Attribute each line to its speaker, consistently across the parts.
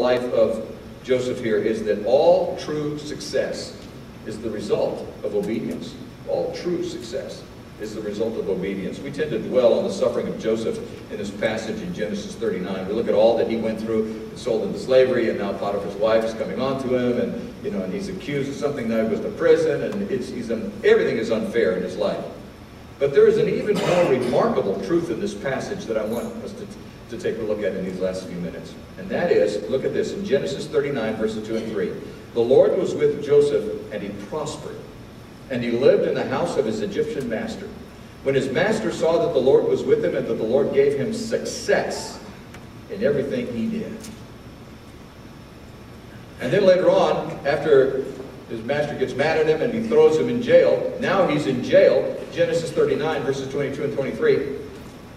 Speaker 1: life of Joseph here is that all true success is the result of obedience. All true success is the result of obedience. We tend to dwell on the suffering of Joseph in this passage in Genesis 39. We look at all that he went through, sold into slavery, and now Potiphar's wife is coming on to him, and he's accused of something, now he goes to prison, and everything is unfair in his life. But there is an even more remarkable truth in this passage that I want us to take a look at in these last few minutes. And that is, look at this, in Genesis 39, verses 2 and 3. The Lord was with Joseph, and he prospered, and he lived in the house of his Egyptian master. When his master saw that the Lord was with him, and that the Lord gave him success in everything he did. And then later on, after his master gets mad at him and he throws him in jail, now he's in jail, Genesis 39, verses 22 and 23.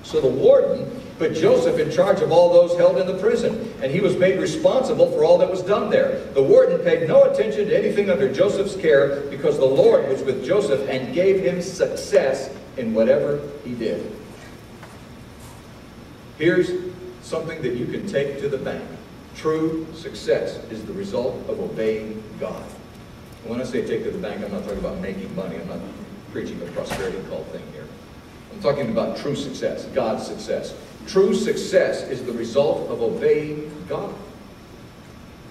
Speaker 1: So the warden put Joseph in charge of all those held in the prison, and he was made responsible for all that was done there. The warden paid no attention to anything under Joseph's care, because the Lord was with Joseph and gave him success in whatever he did. Here's something that you can take to the bank. True success is the result of obeying God. And when I say take to the bank, I'm not talking about making money. I'm not preaching a prosperity cult thing here. I'm talking about true success, God's success. True success is the result of obeying God.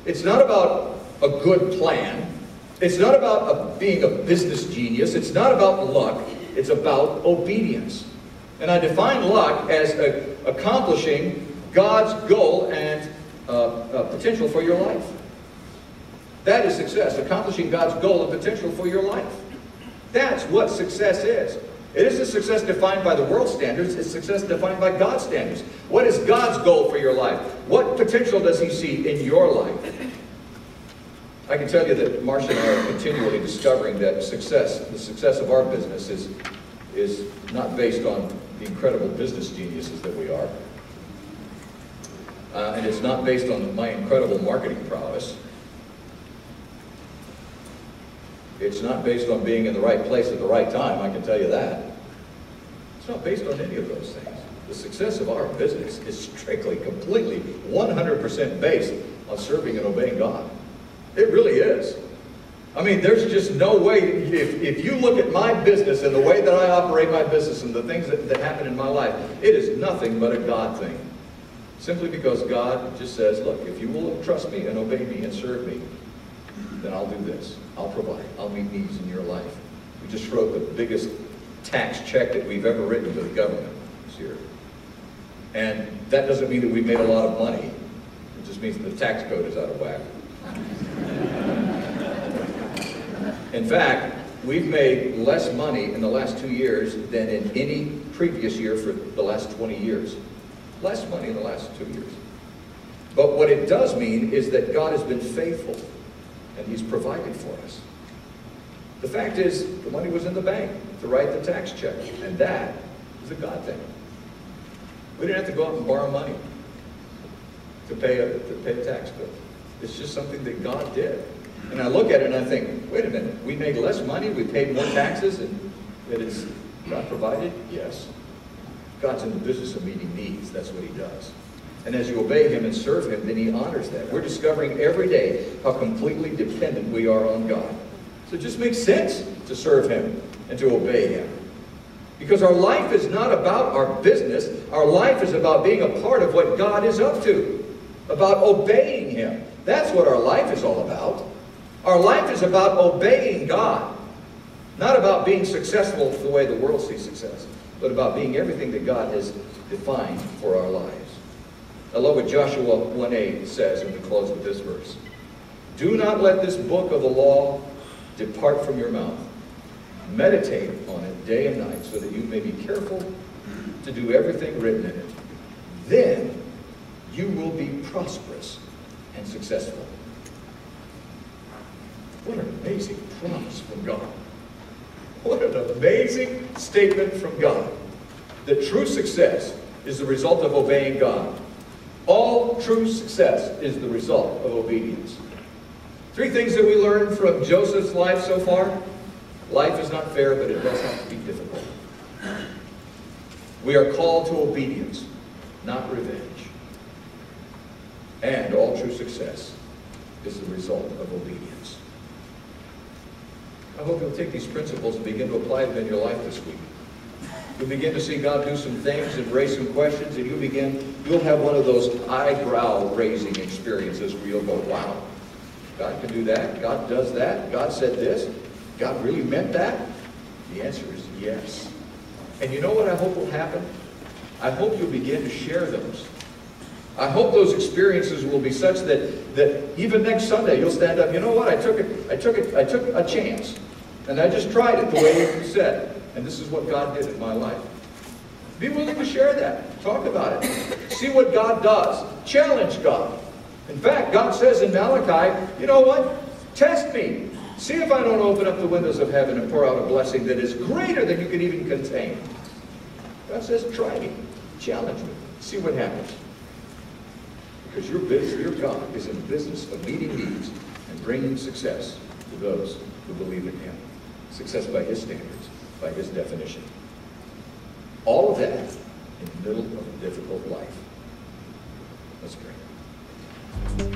Speaker 1: It's not about a good plan. It's not about being a business genius. It's not about luck. It's about obedience. And I define luck as accomplishing God's goal and potential for your life. That is success, accomplishing God's goal and potential for your life. That's what success is. It isn't success defined by the world's standards, it's success defined by God's standards. What is God's goal for your life? What potential does He see in your life? I can tell you that Marcia and I are continually discovering that success, the success of our business is not based on the incredible business geniuses that we are. And it's not based on my incredible marketing prowess. It's not based on being in the right place at the right time, I can tell you that. It's not based on any of those things. The success of our business is strictly, completely, 100% based on serving and obeying God. It really is. I mean, there's just no way, if you look at my business and the way that I operate my business and the things that happen in my life, it is nothing but a God thing. Simply because God just says, look, if you will trust me and obey me and serve me, then I'll do this. I'll provide. I'll meet needs in your life. We just wrote the biggest tax check that we've ever written to the government this year. And that doesn't mean that we've made a lot of money. It just means that the tax code is out of whack. In fact, we've made less money in the last 2 years than in any previous year for the last 20 years. Less money in the last 2 years. But what it does mean is that God has been faithful and He's provided for us. The fact is, the money was in the bank to write the tax check, and that is a God thing. We didn't have to go out and borrow money to pay a tax bill. It's just something that God did. And I look at it and I think, wait a minute, we made less money, we paid more taxes, and that is God provided? Yes. God's in the business of meeting needs. That's what He does. And as you obey Him and serve Him, then He honors that. We're discovering every day how completely dependent we are on God. So it just makes sense to serve Him and to obey Him. Because our life is not about our business. Our life is about being a part of what God is up to. About obeying Him. That's what our life is all about. Our life is about obeying God. Not about being successful the way the world sees success, but about being everything that God has defined for our lives. I love what Joshua 1:8 says in the close of this verse. Do not let this book of the law depart from your mouth. Meditate on it day and night so that you may be careful to do everything written in it. Then you will be prosperous and successful. What an amazing promise from God. What an amazing statement from God. That true success is the result of obeying God. All true success is the result of obedience. 3 things that we learned from Joseph's life so far. Life is not fair, but it does have to be difficult. We are called to obedience, not revenge. And all true success is the result of obedience. I hope you'll take these principles and begin to apply them in your life this week. You'll begin to see God do some things and raise some questions, and you'll have one of those eyebrow-raising experiences where you'll go, wow, God can do that, God does that, God said this, God really meant that? The answer is yes. And you know what I hope will happen? I hope you'll begin to share those. I hope those experiences will be such that even next Sunday you'll stand up, you know what, I took a chance. And I just tried it the way you said. And this is what God did in my life. Be willing to share that. Talk about it. See what God does. Challenge God. In fact, God says in Malachi, you know what? Test me. See if I don't open up the windows of heaven and pour out a blessing that is greater than you can even contain. God says, try me. Challenge me. See what happens. Because your God is in the business of meeting needs and bringing success to those who believe in Him. Success by His standards, by His definition. All of that in the middle of a difficult life. Let's pray.